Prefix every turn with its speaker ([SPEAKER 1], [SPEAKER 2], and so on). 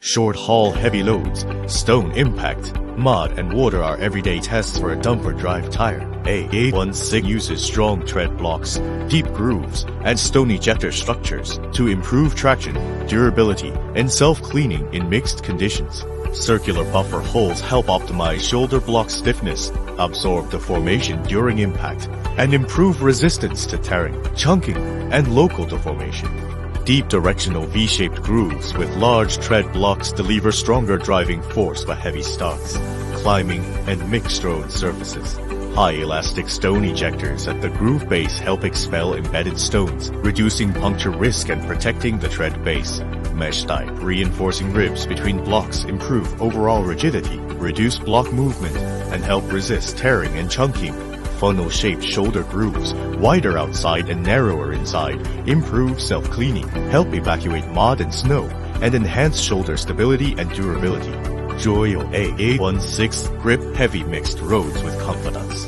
[SPEAKER 1] Short-haul heavy loads, stone impact, mud and water are everyday tests for a dumper drive tire. A816 uses strong tread blocks, deep grooves, and stone ejector structures to improve traction, durability, and self-cleaning in mixed conditions. Circular buffer holes help optimize shoulder block stiffness, absorb deformation during impact, and improve resistance to tearing, chunking, and local deformation. Deep directional V-shaped grooves with large tread blocks deliver stronger driving force for heavy starts, climbing, and mixed road surfaces. High elastic stone ejectors at the groove base help expel embedded stones, reducing puncture risk and protecting the tread base. Mesh type reinforcing ribs between blocks improve overall rigidity, reduce block movement, and help resist tearing and chunking. Funnel-shaped shoulder grooves, wider outside and narrower inside, improve self-cleaning, help evacuate mud and snow, and enhance shoulder stability and durability. Joyall A816 grip heavy mixed roads with confidence.